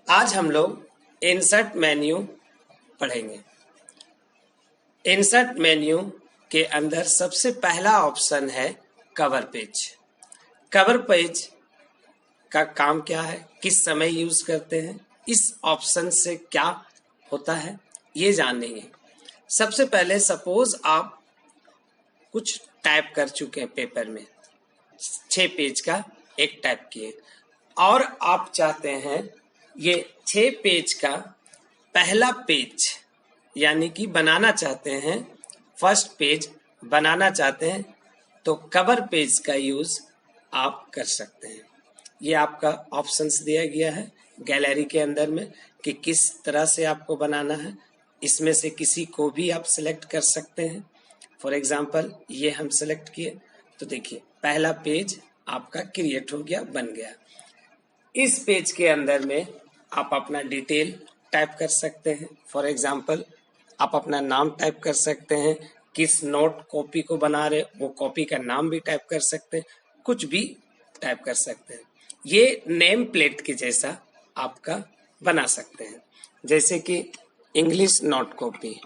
आज हम लोग इंसर्ट मेन्यू पढ़ेंगे। इंसर्ट मेन्यू के अंदर सबसे पहला ऑप्शन है कवर पेज। कवर पेज का काम क्या है, किस समय यूज करते हैं, इस ऑप्शन से क्या होता है, ये जानेंगे। सबसे पहले सपोज आप कुछ टाइप कर चुके हैं पेपर में, 6 पेज का एक टाइप किए और आप चाहते हैं ये 6 पेज का पहला पेज यानी कि बनाना चाहते हैं, फर्स्ट पेज बनाना चाहते हैं, तो कवर पेज का यूज आप कर सकते हैं। ये आपका ऑप्शंस दिया गया है गैलरी के अंदर में कि किस तरह से आपको बनाना है। इसमें से किसी को भी आप सिलेक्ट कर सकते हैं। फॉर एग्जाम्पल ये हम सिलेक्ट किए तो देखिए पहला पेज आपका क्रिएट हो गया, बन गया। इस पेज के अंदर में आप अपना डिटेल टाइप कर सकते हैं। फॉर एग्जाम्पल आप अपना नाम टाइप कर सकते हैं, किस नोट कॉपी को बना रहे वो कॉपी का नाम भी टाइप कर सकते हैं, कुछ भी टाइप कर सकते हैं। ये नेम प्लेट के जैसा आपका बना सकते हैं, जैसे कि English note copy,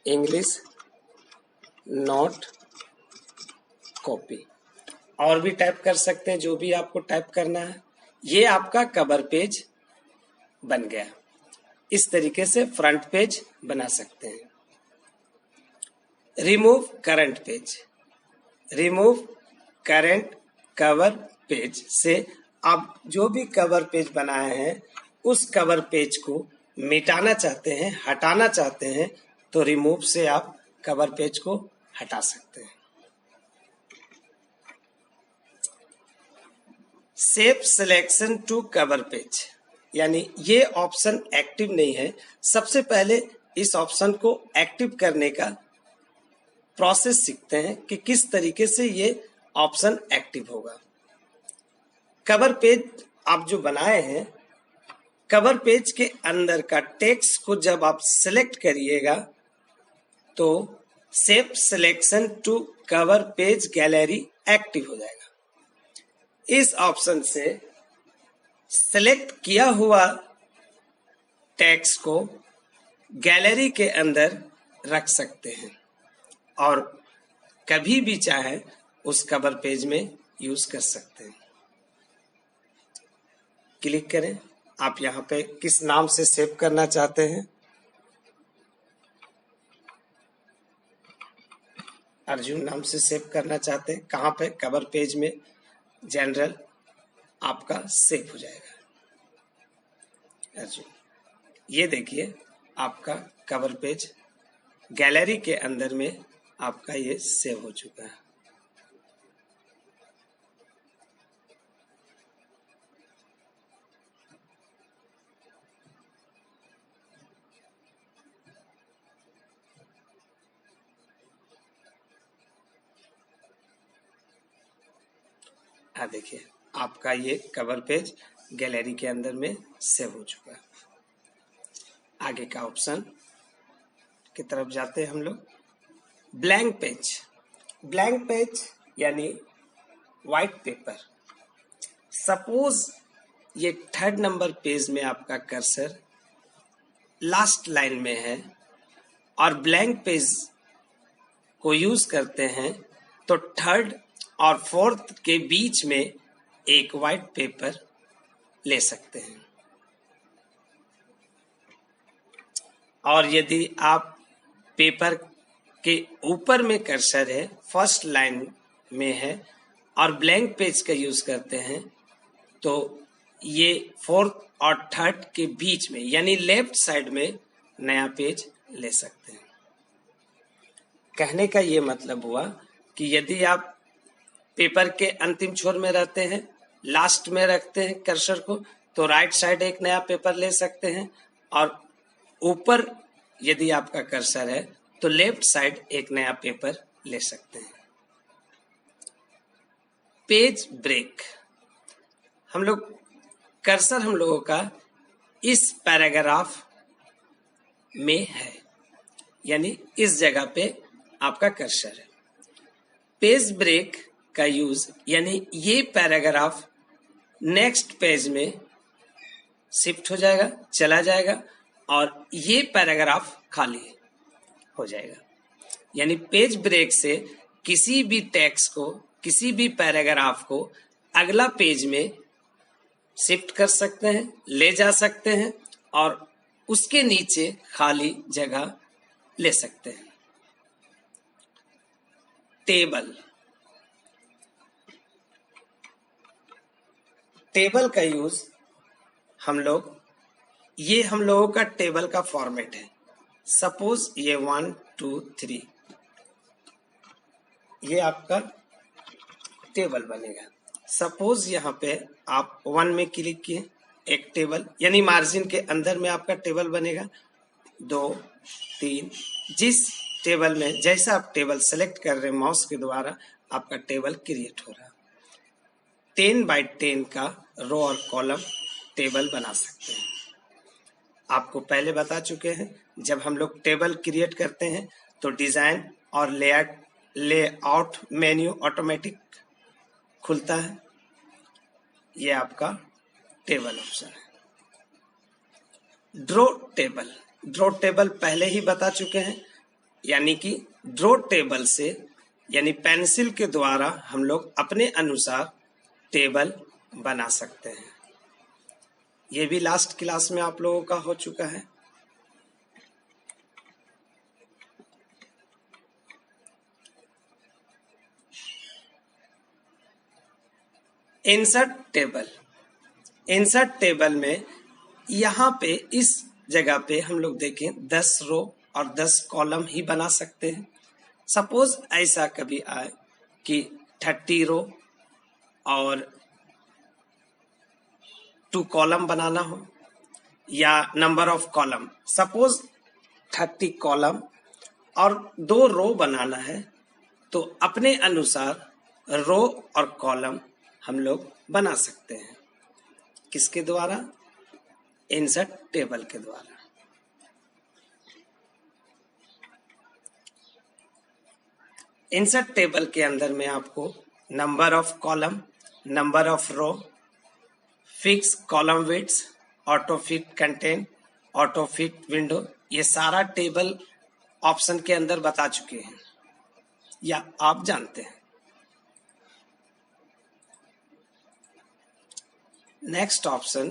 English note copy, और भी टाइप कर सकते हैं जो भी आपको टाइप करना है। ये आपका कवर पेज बन गया। इस तरीके से फ्रंट पेज बना सकते हैं। Remove current page, remove current cover page से आप जो भी कवर पेज बनाए हैं उस कवर पेज को मिटाना चाहते हैं, हटाना चाहते हैं, तो रिमूव से आप कवर पेज को हटा सकते हैं। Save selection to cover page, यानी ये ऑप्शन एक्टिव नहीं है। सबसे पहले इस ऑप्शन को एक्टिव करने का प्रोसेस सीखते हैं कि किस तरीके से ये ऑप्शन एक्टिव होगा। कवर पेज आप जो बनाए हैं, कवर पेज के अंदर का टेक्स्ट को जब आप सिलेक्ट करिएगा तो save selection to cover page gallery active हो जाएगा। इस ऑप्शन से सिलेक्ट किया हुआ टेक्स्ट को गैलरी के अंदर रख सकते हैं और कभी भी चाहे उस कवर पेज में यूज कर सकते हैं। क्लिक करें, आप यहाँ पे किस नाम से सेव करना चाहते हैं। अर्जुन नाम से सेव करना चाहते हैं, कहाँ पे, कवर पेज में जनरल आपका सेव हो जाएगा अर्जुन। ये देखिए आपका कवर पेज गैलरी के अंदर में आपका ये सेव हो चुका है। देखिए आपका ये कवर पेज गैलरी के अंदर में सेव हो चुका है। आगे का ऑप्शन की तरफ जाते हैं हम लोग। ब्लैंक पेज, ब्लैंक पेज यानी व्हाइट पेपर। सपोज ये 3rd नंबर पेज में आपका कर्सर लास्ट लाइन में है और ब्लैंक पेज को यूज करते हैं, तो 3rd और 4th के बीच में एक व्हाइट पेपर ले सकते हैं। और यदि आप पेपर के ऊपर में कर्सर है, फर्स्ट लाइन में है और ब्लैंक पेज का यूज करते हैं, तो ये 4th और 3rd के बीच में यानी लेफ्ट साइड में नया पेज ले सकते हैं। कहने का ये मतलब हुआ कि यदि आप पेपर के अंतिम छोर में रहते हैं, लास्ट में रखते हैं कर्सर को, तो राइट साइड एक नया पेपर ले सकते हैं और ऊपर यदि आपका कर्सर है तो लेफ्ट साइड एक नया पेपर ले सकते हैं। पेज ब्रेक, हम लोग कर्सर हम लोगों का इस पैराग्राफ में है, यानी इस जगह पे आपका कर्सर है। पेज ब्रेक का यूज यानी ये पैराग्राफ नेक्स्ट पेज में शिफ्ट हो जाएगा, चला जाएगा और ये पैराग्राफ खाली हो जाएगा। यानी पेज ब्रेक से किसी भी टेक्स्ट को, किसी भी पैराग्राफ को अगला पेज में शिफ्ट कर सकते हैं, ले जा सकते हैं और उसके नीचे खाली जगह ले सकते हैं। टेबल, टेबल का यूज हम लोगों का टेबल का फॉर्मेट है। सपोज ये 1 2 3 ये आपका टेबल बनेगा। सपोज यहाँ पे आप 1 में क्लिक किए, एक टेबल यानी मार्जिन के अंदर में आपका टेबल बनेगा। 2 3 जिस टेबल में जैसा आप टेबल सेलेक्ट कर रहे हैं माउस के द्वारा आपका टेबल क्रिएट हो रहा है। 10 बाय 10 का रो और कॉलम टेबल बना सकते हैं। आपको पहले बता चुके हैं, जब हम लोग टेबल क्रिएट करते हैं तो डिजाइन और लेआउट मेन्यू ऑटोमेटिक खुलता है। ये आपका टेबल ऑप्शन है। ड्रॉ टेबल, ड्रॉ टेबल पहले ही बता चुके हैं, यानी कि ड्रॉ टेबल से यानी पेंसिल के द्वारा हम लोग अपने अनुसार टेबल बना सकते हैं। ये भी लास्ट क्लास में आप लोगों का हो चुका है। इंसर्ट टेबल, इंसर्ट टेबल में यहाँ पे इस जगह पे हम लोग देखें 10 रो और 10 कॉलम ही बना सकते हैं। सपोज ऐसा कभी आए कि 30 रो और 2 कॉलम बनाना हो, या number of column suppose 30 column और 2 रो बनाना है, तो अपने अनुसार रो और कॉलम हम लोग बना सकते हैं। किसके द्वारा? इंसर्ट टेबल के द्वारा। इंसर्ट टेबल के अंदर में आपको number of column, number of row, fix column width, auto fit content, auto fit window, ये सारा टेबल ऑप्शन के अंदर बता चुके हैं या आप जानते हैं। Next option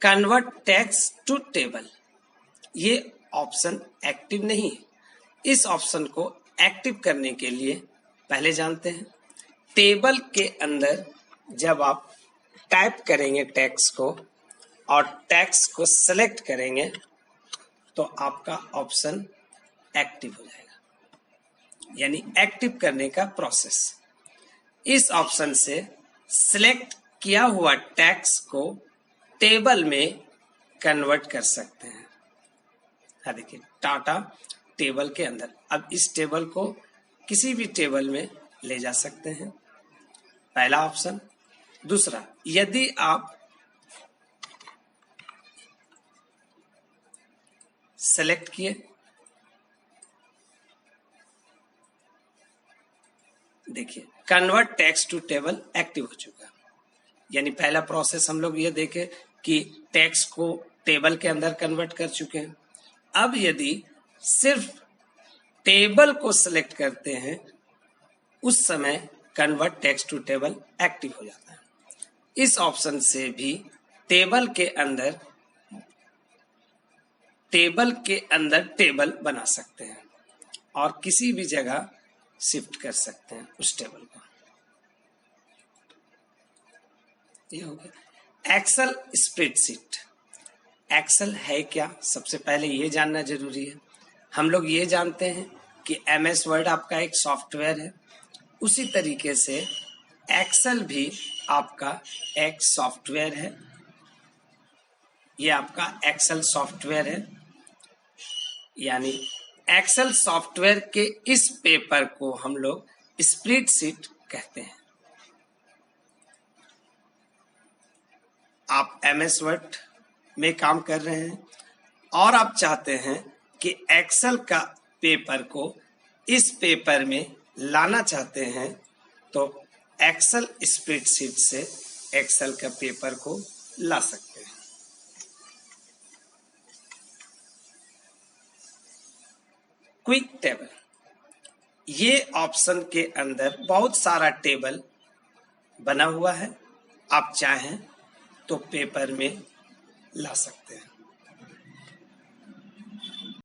convert text to table. ये ऑप्शन एक्टिव नहीं है। इस ऑप्शन को एक्टिव करने के लिए पहले जानते हैं, टेबल के अंदर जब आप टाइप करेंगे टेक्स्ट को और टेक्स्ट को सेलेक्ट करेंगे तो आपका ऑप्शन एक्टिव हो जाएगा, यानी एक्टिव करने का प्रोसेस। इस ऑप्शन से सिलेक्ट किया हुआ टेक्स्ट को टेबल में कन्वर्ट कर सकते हैं। हाँ देखिए, टाटा टेबल के अंदर अब इस टेबल को किसी भी टेबल में ले जा सकते हैं, पहला ऑप्शन। दूसरा, यदि आप सेलेक्ट किए, देखिए convert text to table active हो चुका। यानी पहला प्रोसेस हम लोग ये देखे कि टेक्स्ट को टेबल के अंदर कन्वर्ट कर चुके हैं। अब यदि सिर्फ टेबल को सिलेक्ट करते हैं उस समय convert text to table active हो जाता है। इस ऑप्शन से भी टेबल के अंदर टेबल बना सकते हैं और किसी भी जगह शिफ्ट कर सकते हैं उस टेबल को। ये हो गया एक्सेल स्प्रेडशीट। एक्सेल है क्या, सबसे पहले ये जानना जरूरी है। हम लोग ये जानते हैं कि MS वर्ड आपका एक सॉफ्टवेयर है, उसी तरीके से एक्सेल भी आपका एक सॉफ्टवेयर है। ये आपका एक्सेल सॉफ्टवेयर है, यानी एक्सेल सॉफ्टवेयर के इस पेपर को हम लोग स्प्रेडशीट कहते हैं। आप MS वर्ड में काम कर रहे हैं और आप चाहते हैं कि एक्सेल का पेपर को इस पेपर में लाना चाहते हैं, तो एक्सेल स्प्रेडशीट से एक्सेल का पेपर को ला सकते हैं। Quick table. ये ऑप्शन के अंदर बहुत सारा टेबल बना हुआ है, आप चाहें तो पेपर में ला सकते हैं।